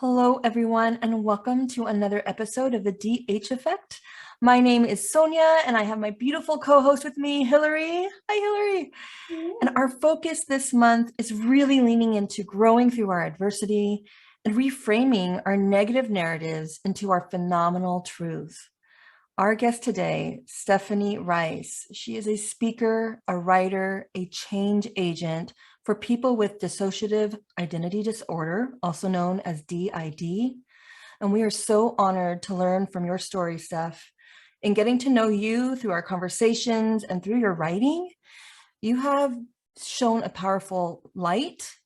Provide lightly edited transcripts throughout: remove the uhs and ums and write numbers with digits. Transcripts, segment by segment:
Hello, everyone, and welcome to another episode of the DH Effect. My name is Sonia, and I have my beautiful co-host with me, Hillary. Hi, Hillary. And our focus this month is really leaning into growing through our adversity and reframing our negative narratives into our phenomenal truth. Our guest today, Stephanie Rice. She is a speaker, a writer, a change agent for people with dissociative identity disorder, also known as DID. And we are so honored to learn from your story, Steph. In getting to know you through our conversations and through your writing, you have shown a powerful light,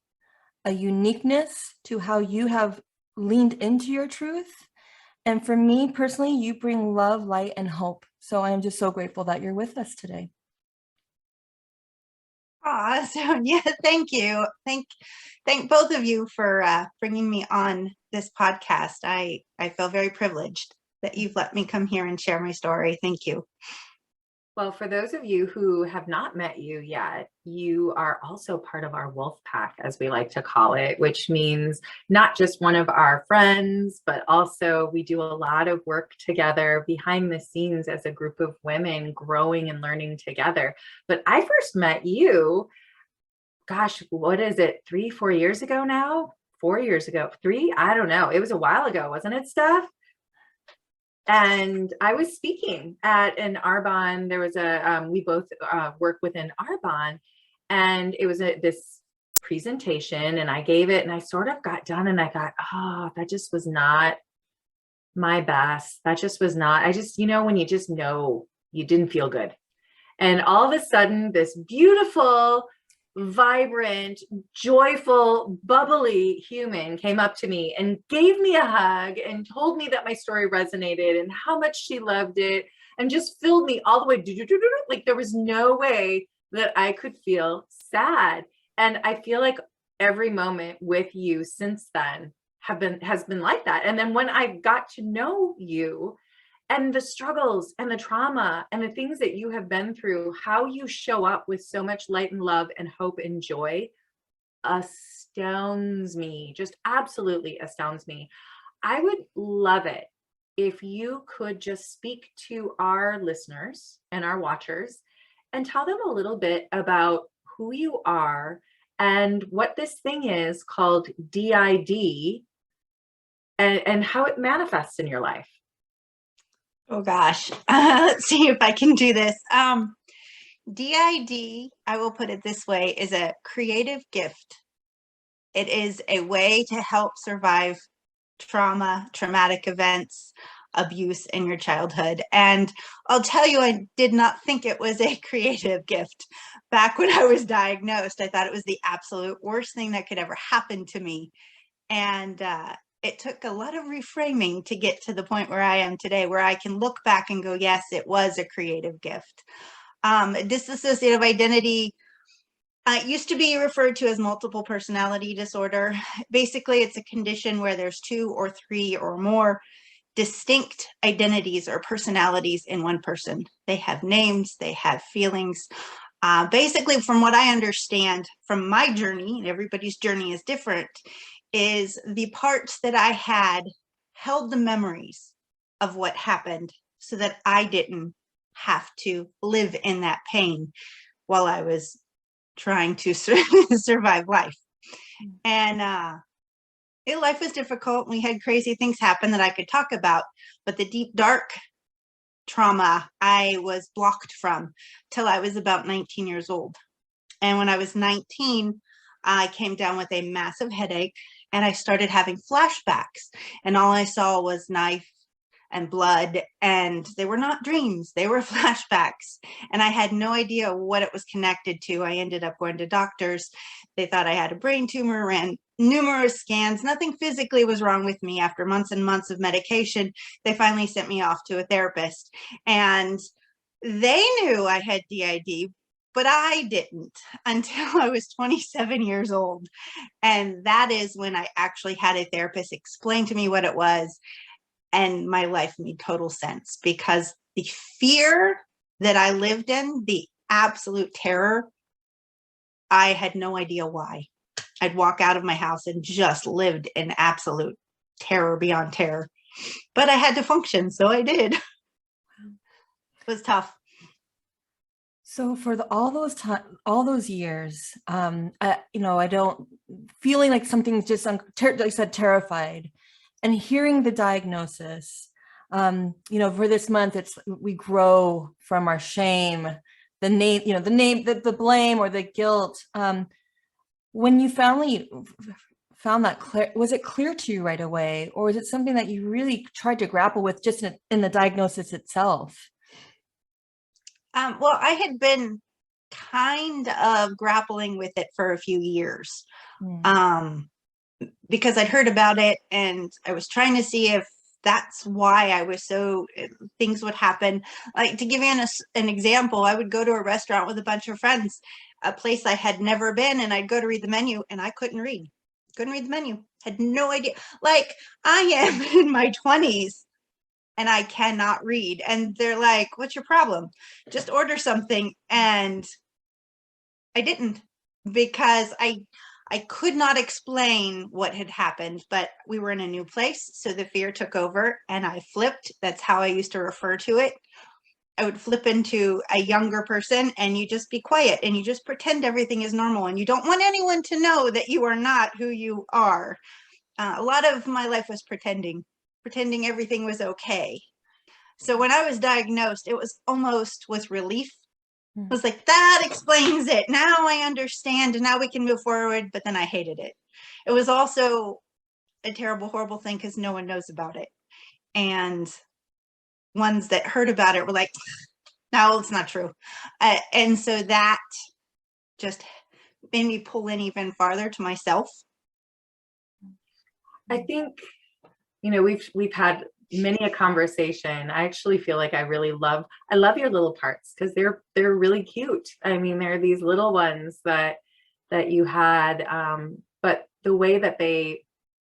a uniqueness to how you have leaned into your truth. And for me personally, you bring love, light, and hope. So I am just so grateful that you're with us today. Sonia, thank you. Thank both of you for bringing me on this podcast. I feel very privileged that you've let me come here and share my story. Thank you. Well, for those of you who have not met you yet, you are also part of our wolf pack, as we like to call it, which means not just one of our friends, but also we do a lot of work together behind the scenes as a group of women growing and learning together. But I first met you, gosh, what is it, 3-4 years ago now? 4 years ago, 3? I don't know. It was a while ago, wasn't it, Steph? And I was speaking at an Arbonne. There was we both work within Arbonne, and it was this presentation, and I gave it, and I sort of got done, and I thought, that just was not my best. That just was not, when you just know you didn't feel good. And all of a sudden, this beautiful, vibrant, joyful, bubbly human came up to me and gave me a hug and told me that my story resonated and how much she loved it, and just filled me all the way. Like there was no way that I could feel sad. And I feel like every moment with you since then has been like that. And then when I got to know you and the struggles and the trauma and the things that you have been through, how you show up with so much light and love and hope and joy astounds me, just absolutely astounds me. I would love it if you could just speak to our listeners and our watchers and tell them a little bit about who you are and what this thing is called DID and how it manifests in your life. Oh gosh, let's see if I can do this. DID, I will put it this way, is a creative gift. It is a way to help survive trauma, traumatic events, abuse in your childhood. And I'll tell you, I did not think it was a creative gift. Back when I was diagnosed, I thought it was the absolute worst thing that could ever happen to me. And it took a lot of reframing to get to the point where I am today, where I can look back and go, yes, it was a creative gift. Dissociative identity used to be referred to as multiple personality disorder. Basically, it's a condition where there's 2 or 3 or more distinct identities or personalities in one person. They have names, they have feelings. Basically, from what I understand from my journey, and everybody's journey is different, is the parts that I had held the memories of what happened so that I didn't have to live in that pain while I was trying to survive life. And life was difficult. We had crazy things happen that I could talk about, but the deep, dark trauma I was blocked from till I was about 19 years old. And when I was 19, I came down with a massive headache and I started having flashbacks, and all I saw was knife and blood, and they were not dreams, they were flashbacks, and I had no idea what it was connected to. I ended up going to doctors. They thought I had a brain tumor, ran numerous scans. Nothing physically was wrong with me. After months and months of medication, they finally sent me off to a therapist, and they knew I had DID, but I didn't until I was 27 years old. And that is when I actually had a therapist explain to me what it was. And my life made total sense, because the fear that I lived in, the absolute terror, I had no idea why. I'd walk out of my house and just lived in absolute terror beyond terror. But I had to function, so I did. It was tough. So for all those years, I don't feeling like something's just like I said, terrified, and hearing the diagnosis. For this month, we grow from our shame, the blame or the guilt. When you finally found that clear, was it clear to you right away, or was it something that you really tried to grapple with just in the diagnosis itself? Well, I had been kind of grappling with it for a few years, because I'd heard about it and I was trying to see if that's why I was things would happen. Like, to give you an example, I would go to a restaurant with a bunch of friends, a place I had never been, and I'd go to read the menu and I couldn't read the menu. Had no idea. Like, I am in my 20s and I cannot read. And they're like, what's your problem? Just order something. And I didn't, because I could not explain what had happened, but we were in a new place. So the fear took over and I flipped. That's how I used to refer to it. I would flip into a younger person, and you just be quiet and you just pretend everything is normal, and you don't want anyone to know that you are not who you are. A lot of my life was pretending everything was okay. So when I was diagnosed, it was almost with relief. It was like, that explains it. Now I understand, and now we can move forward. But then I hated it. It was also a terrible, horrible thing because no one knows about it. And ones that heard about it were like, no, it's not true. And so that just made me pull in even farther to myself. I think, we've had many a conversation. I actually feel like I love your little parts, because they're really cute. I mean, they're these little ones that you had, but the way that the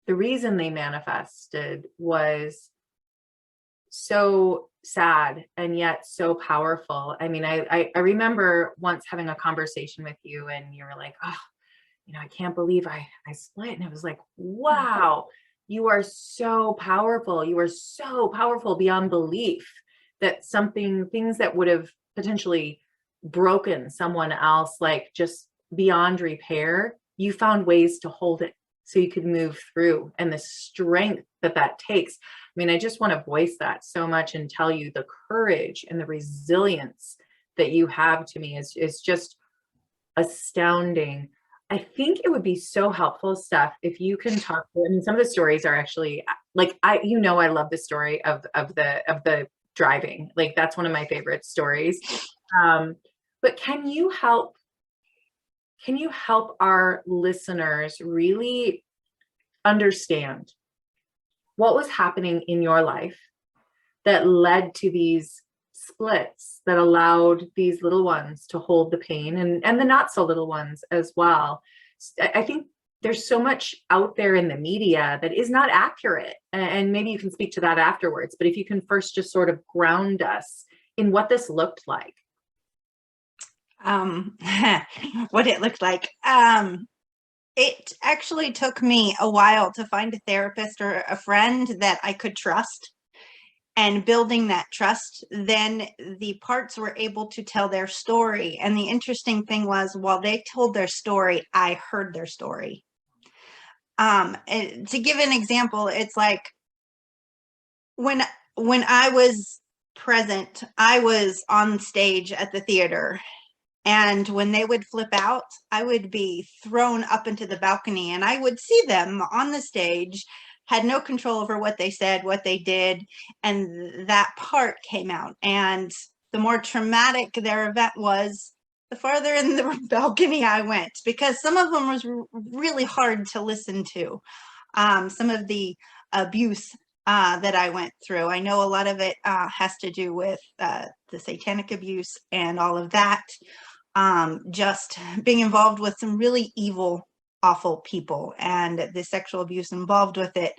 reason they manifested was so sad and yet so powerful. I mean, I remember once having a conversation with you, and you were like, oh, I can't believe I split. And it was like, wow, you are so powerful. You are so powerful beyond belief, that things that would have potentially broken someone else, like just beyond repair, you found ways to hold it so you could move through, and the strength that takes. I mean, I just want to voice that so much and tell you the courage and the resilience that you have to me is just astounding. I think it would be so helpful, Steph, if you can talk. I mean, some of the stories are actually like, I love the story of the driving. Like, that's one of my favorite stories. But can you help our listeners really understand what was happening in your life that led to these splits, that allowed these little ones to hold the pain, and the not so little ones as well? I think there's so much out there in the media that is not accurate, and maybe you can speak to that afterwards, but if you can first just sort of ground us in what this looked like. What it looked like. It actually took me a while to find a therapist or a friend that I could trust. And building that trust, then the parts were able to tell their story. And the interesting thing was, while they told their story, I heard their story. And to give an example, it's like when I was present, I was on stage at the theater. And when they would flip out, I would be thrown up into the balcony, and I would see them on the stage, had no control over what they said, what they did, and that part came out. And the more traumatic their event was, the farther in the balcony I went, because some of them was really hard to listen to. Some of the abuse that I went through, I know a lot of it has to do with the satanic abuse and all of that. Just being involved with some really evil, awful people, and the sexual abuse involved with it,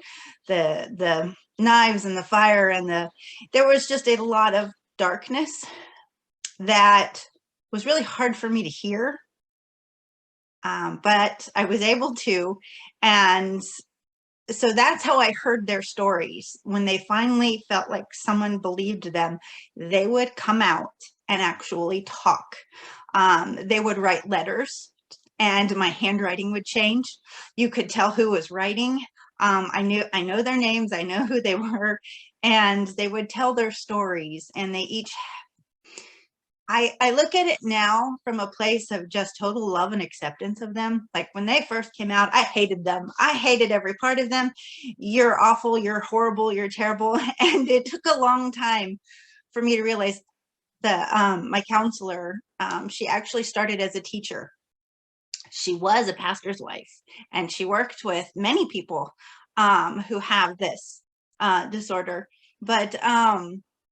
the knives and the fire, and there was just a lot of darkness that was really hard for me to hear. But I was able to, and so that's how I heard their stories. When they finally felt like someone believed them, they would come out and actually talk. They would write letters, and my handwriting would change. You could tell who was writing. I know their names. I know who they were, and they would tell their stories, and they each, I look at it now from a place of just total love and acceptance of them. Like when they first came out, I hated them. I hated every part of them. You're awful. You're horrible. You're terrible. And it took a long time for me to realize that my counselor, she actually started as a teacher. She was a pastor's wife, and she worked with many people who have this disorder. But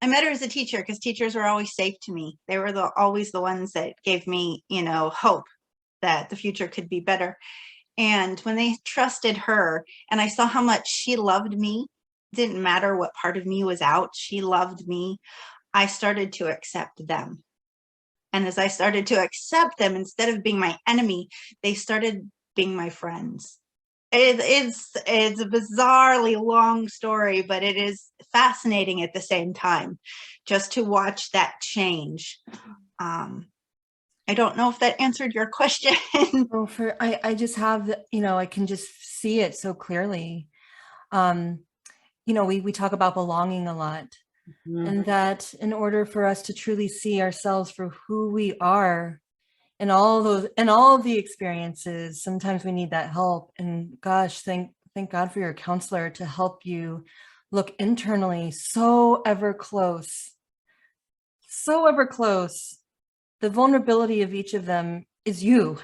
I met her as a teacher because teachers were always safe to me. They were always the ones that gave me, hope that the future could be better. And when they trusted her, and I saw how much she loved me, didn't matter what part of me was out, she loved me, I started to accept them. And as I started to accept them, instead of being my enemy, they started being my friends. It's a bizarrely long story, but it is fascinating at the same time, just to watch that change. I don't know if that answered your question. Oh, I just have I can just see it so clearly. We talk about belonging a lot. And that in order for us to truly see ourselves for who we are and all of the experiences, sometimes we need that help. And gosh, thank God for your counselor to help you look internally so ever close. The vulnerability of each of them is you.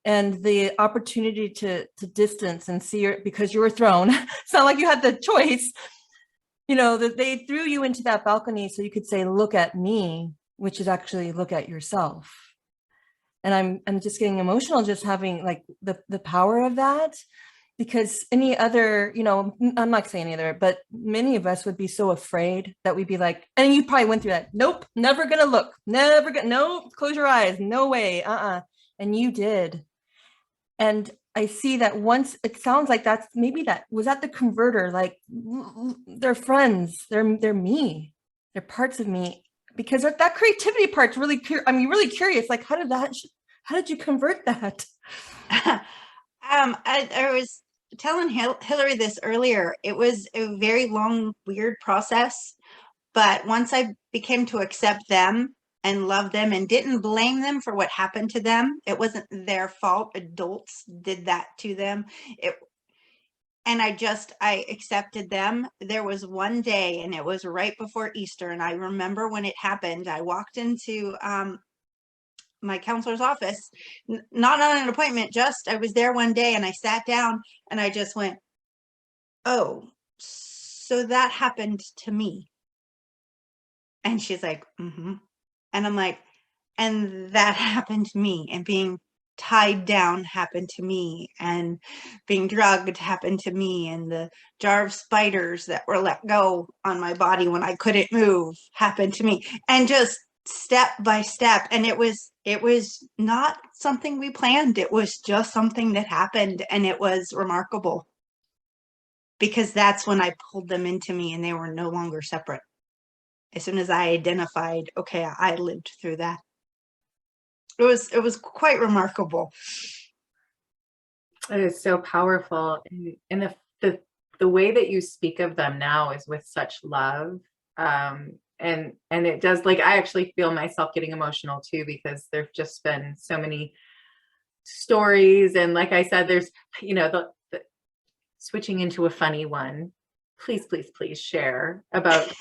And the opportunity to distance and see because you were thrown. It's not like you had the choice. That they threw you into that balcony so you could say, look at me, which is actually look at yourself. And I'm just getting emotional just having like the power of that, because any other, I'm not saying any other, but many of us would be so afraid that we'd be like, and you probably went through that. Nope, never gonna look, no, close your eyes, no way, and you did. And I see that once it sounds like was that the converter, like they're friends, they're me, they're parts of me, because that creativity part's really really curious. Like, how did you convert that? I was telling Hillary this earlier. It was a very long, weird process, but once I became to accept them and love them and didn't blame them for what happened to them, it wasn't their fault. Adults did that to them. And I accepted them. There was one day, and it was right before Easter, and I remember when it happened. I walked into my counselor's office, not on an appointment, just I was there one day, and I sat down and I just went, oh, so that happened to me. And she's like, mm-hmm. And I'm like, and that happened to me, and being tied down happened to me, and being drugged happened to me, and the jar of spiders that were let go on my body when I couldn't move happened to me, and just step by step. And it was not something we planned. It was just something that happened, and it was remarkable, because that's when I pulled them into me, and they were no longer separate. As soon as I identified, okay, I lived through that. It was quite remarkable. It is so powerful, and the way that you speak of them now is with such love, and it does, like, I actually feel myself getting emotional too, because there've just been so many stories, and like I said, there's the switching into a funny one. Please share about.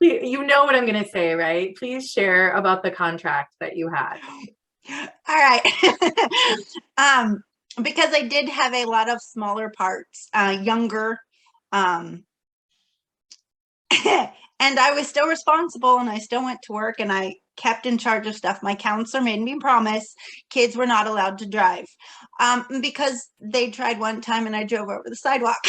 You know what I'm going to say, right? Please share about the contract that you had. All right. Because I did have a lot of smaller parts, younger, and I was still responsible, and I still went to work, and I kept in charge of stuff. My counselor made me promise kids were not allowed to drive, because they tried one time and I drove over the sidewalk.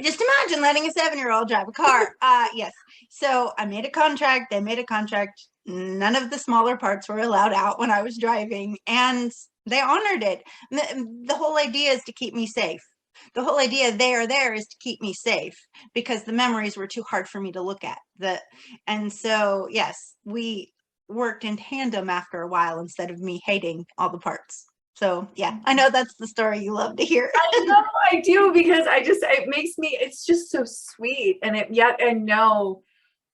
Just imagine letting a 7-year-old drive a car. Yes. So I made a contract. They made a contract. None of the smaller parts were allowed out when I was driving. And They honored it. The whole idea is to keep me safe. The whole idea they are there is to keep me safe because the memories were too hard for me to look at. And so, yes, we worked in tandem after a while instead of me hating all the parts. So yeah, I know that's the story you love to hear. I know I do, because it makes me, it's just so sweet. And yet I know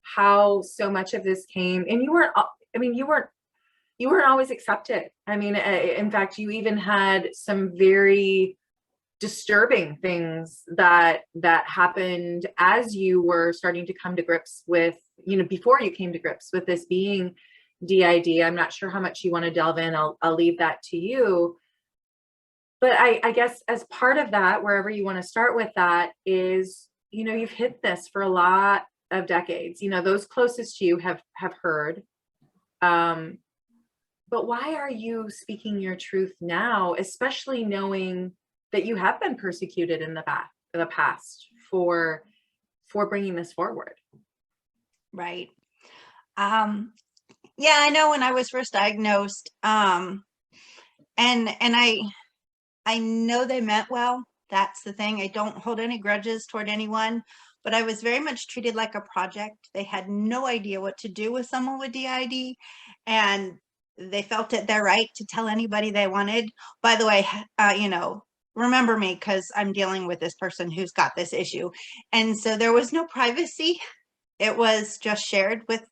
how so much of this came, and you weren't, I mean, you weren't always accepted. I mean, in fact, you even had some very disturbing things that happened as you were starting to come to grips with, before you came to grips with this being DID. I'm not sure how much you want to delve in. I'll leave that to you. But I guess as part of that, wherever you want to start with that is, you've hid this for a lot of decades. Those closest to you have heard. But why are you speaking your truth now, especially knowing that you have been persecuted in the past for bringing this forward? Right. Yeah, I know when I was first diagnosed, and I know they meant well. That's the thing. I don't hold any grudges toward anyone, but I was very much treated like a project. They had no idea what to do with someone with DID, and they felt it their right to tell anybody they wanted. By the way, remember me because I'm dealing with this person who's got this issue. And so there was no privacy. It was just shared with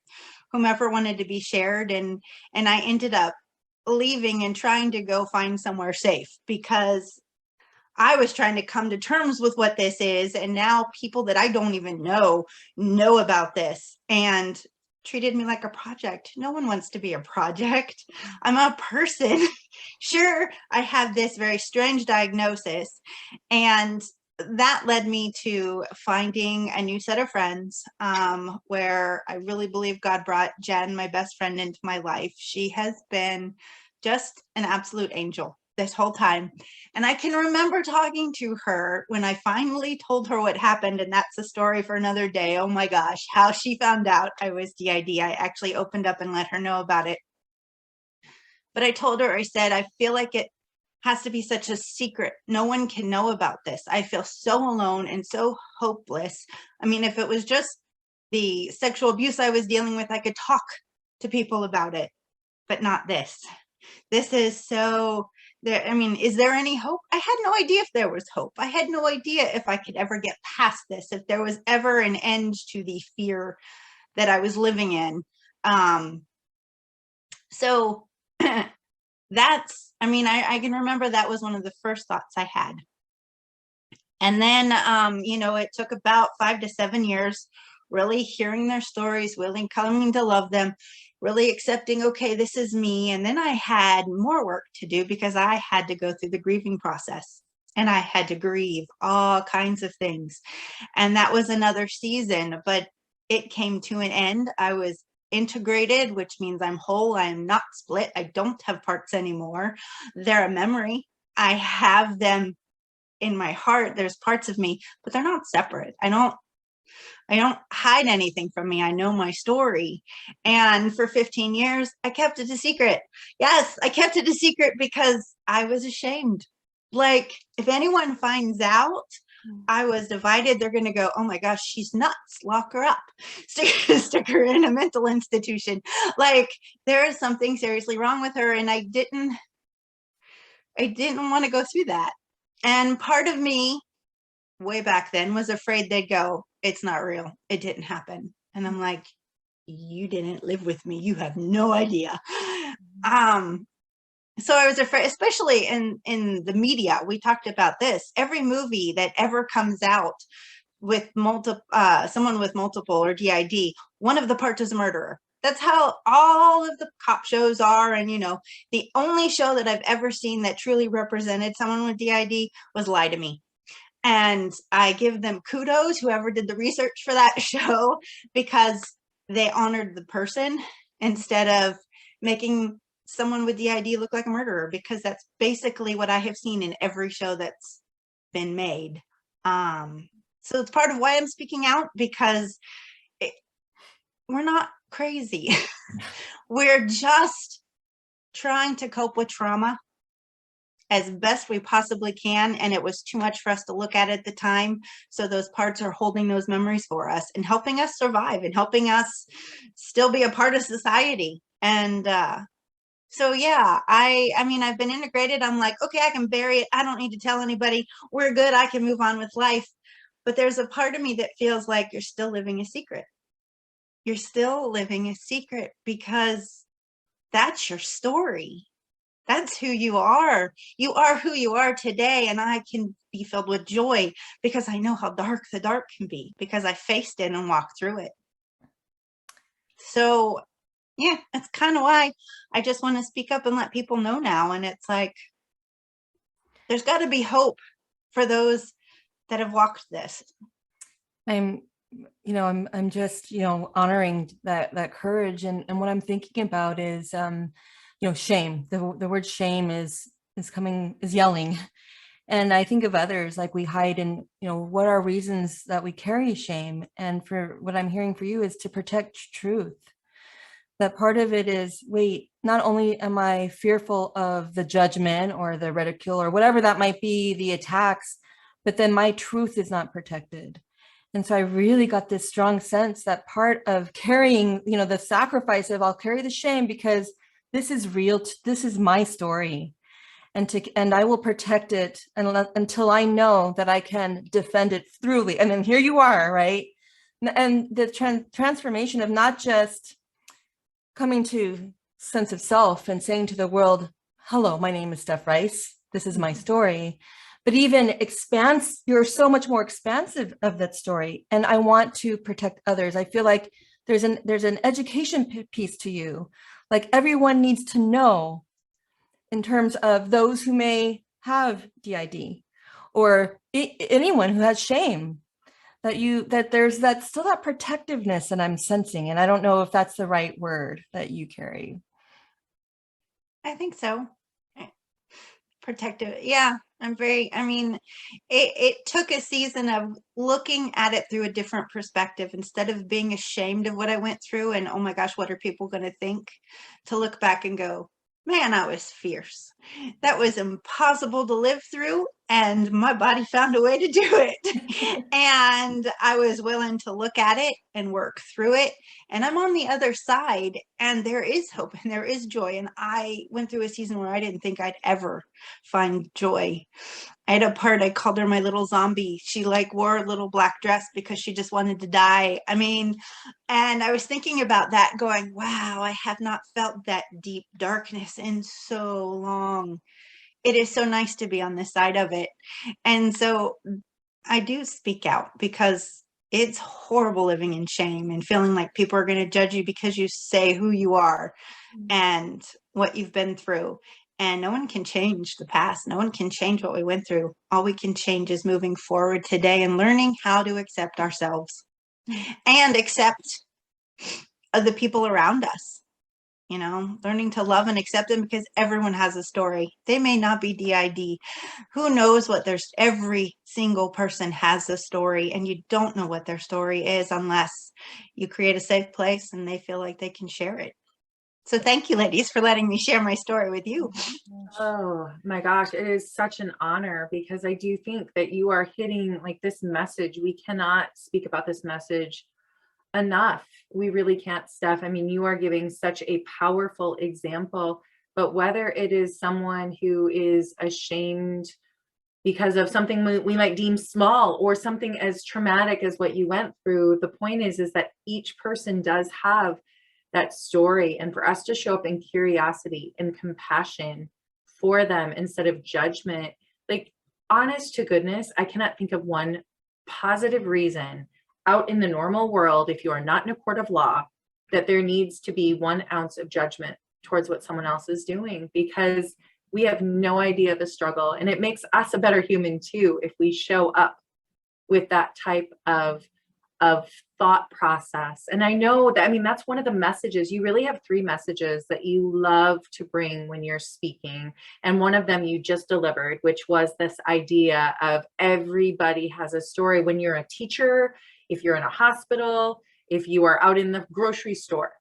whomever wanted to be shared. And I ended up leaving and trying to go find somewhere safe because I was trying to come to terms with what this is. And now people that I don't even know about this and treated me like a project. No one wants to be a project. I'm a person. Sure, I have this very strange diagnosis, and that led me to finding a new set of friends, where I really believe God brought Jen, my best friend, into my life. She has been just an absolute angel this whole time. And I can remember talking to her when I finally told her what happened, and that's a story for another day. Oh my gosh, how she found out I was DID. I actually opened up and let her know about it. But I told her, I said, I feel like it has to be such a secret. No one can know about this. I feel so alone and so hopeless. I mean, if it was just the sexual abuse I was dealing with, I could talk to people about it, but not this. This is so there. I mean, is there any hope? I had no idea if there was hope. I had no idea if I could ever get past this, if there was ever an end to the fear that I was living in. So that's, I mean, I can remember that was one of the first thoughts I had. And then, it took about 5 to 7 years, really hearing their stories, really coming to love them, really accepting, okay, this is me. And then I had more work to do because I had to go through the grieving process, and I had to grieve all kinds of things. And that was another season, but it came to an end. I was integrated, which means I'm whole. I am not split. I don't have parts anymore. They're a memory. I have them in my heart. There's parts of me, but they're not separate. I don't hide anything from me. I know my story. And for 15 years, I kept it a secret. Yes, I kept it a secret because I was ashamed. Like, if anyone finds out I was divided, they're going to go, oh my gosh, she's nuts. Lock her up. Stick her in a mental institution. Like, there is something seriously wrong with her. And I didn't want to go through that. And part of me way back then was afraid they'd go, it's not real. It didn't happen. And I'm like, you didn't live with me. You have no idea. So I was afraid, especially in the media. We talked about this. Every movie that ever comes out with someone with multiple or DID, one of the parts is a murderer. That's how all of the cop shows are. And, the only show that I've ever seen that truly represented someone with DID was Lie to Me. And I give them kudos, whoever did the research for that show, because they honored the person instead of making someone with DID look like a murderer, because that's basically what I have seen in every show that's been made. So it's part of why I'm speaking out, because we're not crazy. We're just trying to cope with trauma. as best we possibly can. And it was too much for us to look at the time. So those parts are holding those memories for us and helping us survive and helping us still be a part of society. And so yeah, I mean, I've been integrated. I'm like, okay, I can bury it. I don't need to tell anybody. We're good. I can move on with life. But there's a part of me that feels like you're still living a secret. You're still living a secret because that's your story. That's who you are. You are who you are today. And I can be filled with joy because I know how dark the dark can be, because I faced it and walked through it. So yeah, that's kind of why I just want to speak up and let people know now. And it's like, there's got to be hope for those that have walked this. I'm just, honoring that courage. And what I'm thinking about is, shame. The word shame is yelling. And I think of others, like we hide in, what are reasons that we carry shame? And for what I'm hearing for you is to protect truth. That part of it is, wait, not only am I fearful of the judgment or the ridicule or whatever that might be, the attacks, but then my truth is not protected. And so I really got this strong sense that part of carrying, the sacrifice of I'll carry the shame because this is real. This is my story. And I will protect it until I know that I can defend it thoroughly. And then here you are, right? And the transformation of not just coming to sense of self and saying to the world, hello, my name is Steph Rice. This is my story. But even you're so much more expansive of that story. And I want to protect others. I feel like there's an education piece to you. Like everyone needs to know in terms of those who may have DID or anyone who has shame, that there's still that protectiveness that I'm sensing. And I don't know if that's the right word that you carry. I think so. Protective. Yeah. It took a season of looking at it through a different perspective instead of being ashamed of what I went through and, oh my gosh, what are people going to think? To look back and go, man, I was fierce. That was impossible to live through. And my body found a way to do it. And I was willing to look at it and work through it. And I'm on the other side and there is hope and there is joy. And I went through a season where I didn't think I'd ever find joy. I had a part, I called her my little zombie. She wore a little black dress because she just wanted to die. And I was thinking about that going, wow, I have not felt that deep darkness in so long. It is so nice to be on this side of it. And so I do speak out because it's horrible living in shame and feeling like people are going to judge you because you say who you are and what you've been through. And no one can change the past. No one can change what we went through. All we can change is moving forward today and learning how to accept ourselves and accept the people around us. Learning to love and accept them because everyone has a story. They may not be DID. Who knows what every single person has a story, and you don't know what their story is unless you create a safe place and they feel like they can share it. So thank you, ladies, for letting me share my story with you. Oh my gosh, it is such an honor because I do think that you are hitting this message. We cannot speak about this message enough. We really can't, Steph. You are giving such a powerful example, but whether it is someone who is ashamed because of something we might deem small or something as traumatic as what you went through, the point is that each person does have that story, and for us to show up in curiosity and compassion for them instead of judgment, honest to goodness, I cannot think of one positive reason out in the normal world, if you are not in a court of law, that there needs to be 1 ounce of judgment towards what someone else is doing, because we have no idea the struggle. And it makes us a better human too, if we show up with that type of thought process. And I know that, that's one of the messages. You really have 3 messages that you love to bring when you're speaking. And one of them you just delivered, which was this idea of everybody has a story. When you're a teacher, if you're in a hospital, if you are out in the grocery store,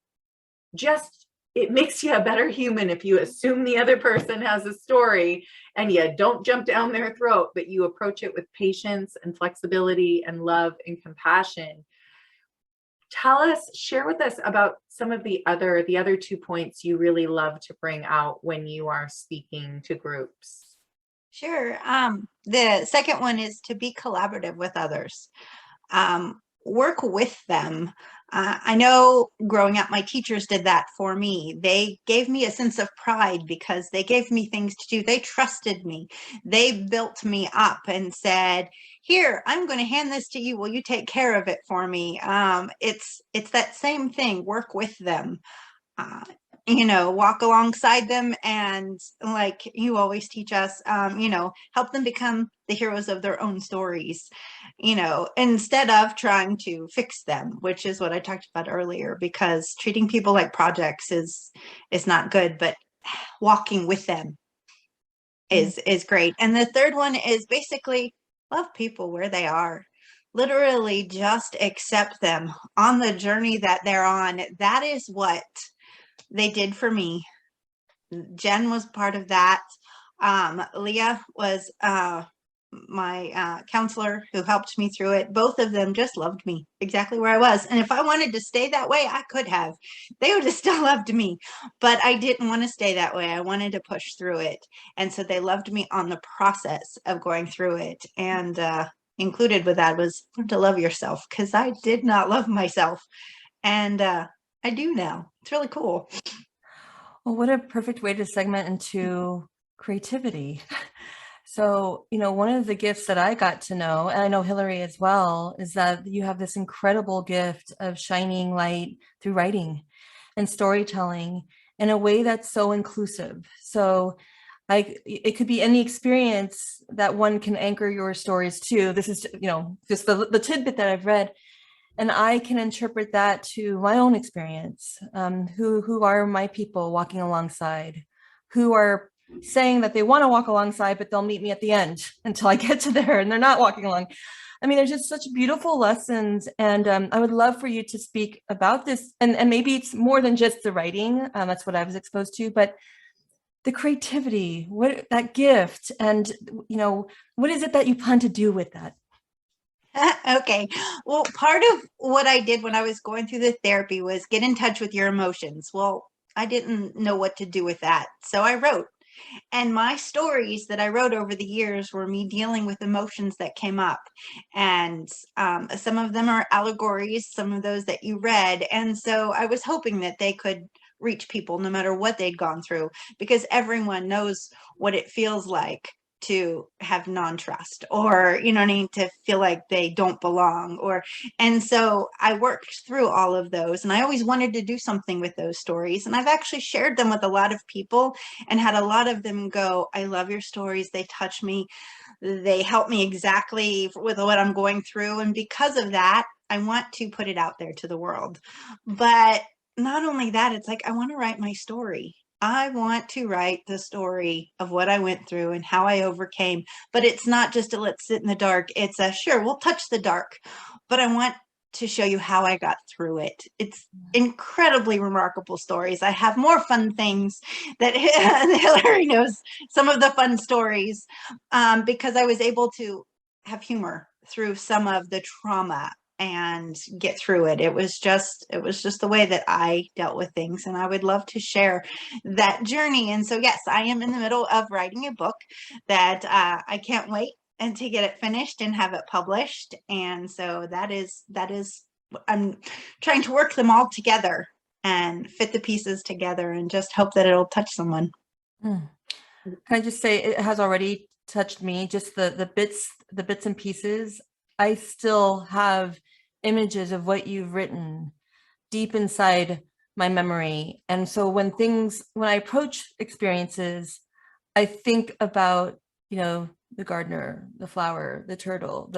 just it makes you a better human if you assume the other person has a story and you don't jump down their throat, but you approach it with patience and flexibility and love and compassion. Share with us about some of the other 2 points you really love to bring out when you are speaking to groups. Sure. The second one is to be collaborative with others. Work with them. I know growing up, my teachers did that for me. They gave me a sense of pride because they gave me things to do. They trusted me. They built me up and said, here, I'm going to hand this to you. Will you take care of it for me? It's that same thing. Work with them. Walk alongside them, and like you always teach us, help them become the heroes of their own stories, instead of trying to fix them, which is what I talked about earlier, because treating people like projects is not good, but walking with them is great. And the third one is basically love people where they are. Literally just accept them on the journey that they're on. That is what they did for me. Jen was part of that. Leah was my counselor who helped me through it. Both of them just loved me exactly where I was. And if I wanted to stay that way, I could have. They would have still loved me, but I didn't want to stay that way. I wanted to push through it. And so they loved me on the process of going through it. And included with that was to love yourself, because I did not love myself. And I do now. It's really cool. Well, what a perfect way to segment into creativity. So, one of the gifts that I got to know, and I know Hillary as well, is that you have this incredible gift of shining light through writing and storytelling in a way that's so inclusive. So it could be any experience that one can anchor your stories to. This is, just the tidbit that I've read. And I can interpret that to my own experience. Who are my people walking alongside, who are saying that they want to walk alongside, but they'll meet me at the end until I get to there and they're not walking along. I mean, there's just such beautiful lessons. And I would love for you to speak about this. And maybe it's more than just the writing. That's what I was exposed to, but the creativity, that gift, and, what is it that you plan to do with that? Okay. Well, part of what I did when I was going through the therapy was get in touch with your emotions. Well, I didn't know what to do with that. So I wrote. And my stories that I wrote over the years were me dealing with emotions that came up. And some of them are allegories, some of those that you read. And so I was hoping that they could reach people no matter what they'd gone through, because everyone knows what it feels like to have non-trust, or to feel like they don't belong, and so I worked through all of those, and I always wanted to do something with those stories, and I've actually shared them with a lot of people and had a lot of them go, I love your stories, they touch me, they help me exactly with what I'm going through, and because of that I want to put it out there to the world. But not only that, it's like I want to write my story. I want to write the story of what I went through and how I overcame, but it's not just a let's sit in the dark. It's a sure, we'll touch the dark, but I want to show you how I got through it. It's incredibly remarkable stories. I have more fun things that Hillary knows, some of the fun stories, because I was able to have humor through some of the trauma and get through it. It was just the way that I dealt with things, and I would love to share that journey. And so yes, I am in the middle of writing a book that I can't wait and to get it finished and have it published. And so that is I'm trying to work them all together and fit the pieces together and just hope that it'll touch someone. Can I just say it has already touched me, just the bits and pieces. I still have images of what you've written deep inside my memory. And so when I approach experiences, I think about, the gardener, the flower, the turtle,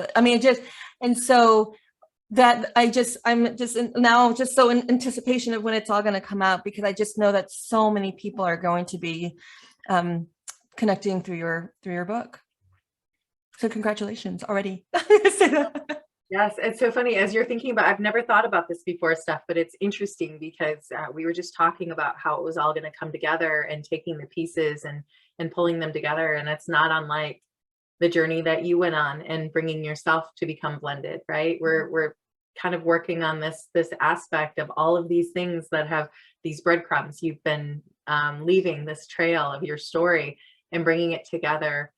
and so that I'm just now just so in anticipation of when it's all going to come out, because I just know that so many people are going to be connecting through your book. So congratulations already. Yes, it's so funny as you're thinking about, I've never thought about this before, Steph, but it's interesting because we were just talking about how it was all going to come together and taking the pieces and pulling them together. And it's not unlike the journey that you went on and bringing yourself to become blended, right? We're kind of working on this aspect of all of these things that have these breadcrumbs. You've been leaving this trail of your story and bringing it together.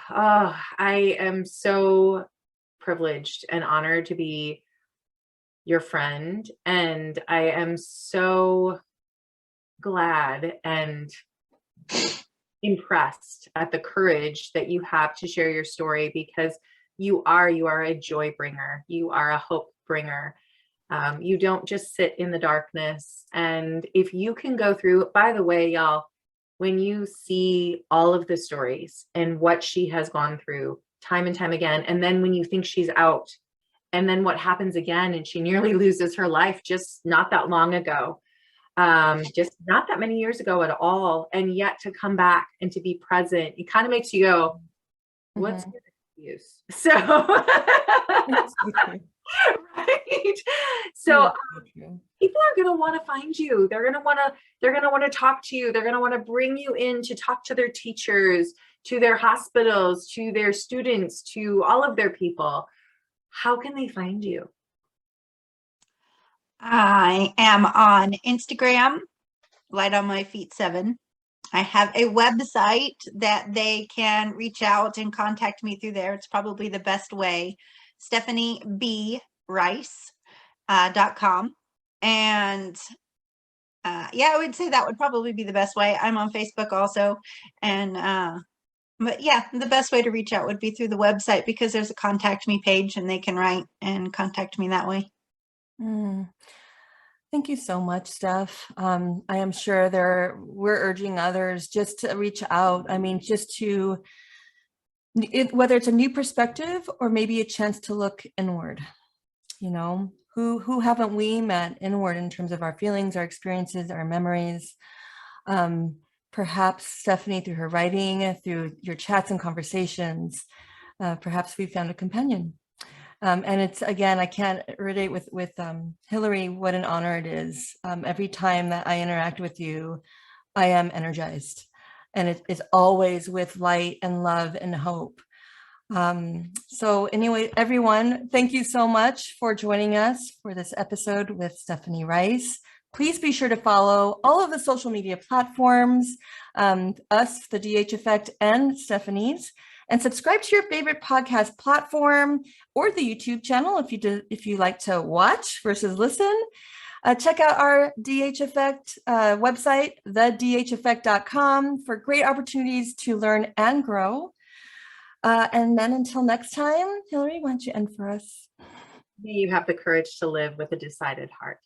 Oh, I am so privileged and honored to be your friend. And I am so glad and impressed at the courage that you have to share your story, because you are a joy bringer. You are a hope bringer. You don't just sit in the darkness. And if you can go through, by the way, y'all, when you see all of the stories and what she has gone through time and time again, and then when you think she's out, and then what happens again, and she nearly loses her life just not that long ago, just not that many years ago at all, and yet to come back and to be present, it kind of makes you go, what's the excuse? So right. So people are going to want to find you. They're going to want to talk to you. They're going to want to bring you in to talk to their teachers, to their hospitals, to their students, to all of their people. How can they find you? I am on Instagram, Light on My Feet 7. I have a website that they can reach out and contact me through there. It's probably the best way. StephanieBRice.com. And yeah, I would say that would probably be the best way. I'm on Facebook also. And but yeah, the best way to reach out would be through the website, because there's a contact me page and they can write and contact me that way. Thank you so much, Steph. I am sure we're urging others just to reach out. I mean, just to, whether it's a new perspective or maybe a chance to look inward, you know, who haven't we met inward in terms of our feelings, our experiences, our memories? Perhaps Stephanie, through her writing, through your chats and conversations, perhaps we found a companion. And it's, again, I can't relate with Hillary, what an honor it is. Every time that I interact with you, I am energized, and it is always with light and love and hope. So anyway, everyone, thank you so much for joining us for this episode with Stephanie Rice. Please be sure to follow all of the social media platforms, us, the DH Effect, and Stephanie's, and subscribe to your favorite podcast platform or the YouTube channel if you like to watch versus listen. Check out our DH Effect website, thedheffect.com, for great opportunities to learn and grow. And then until next time, Hillary, why don't you end for us? May you have the courage to live with a decided heart.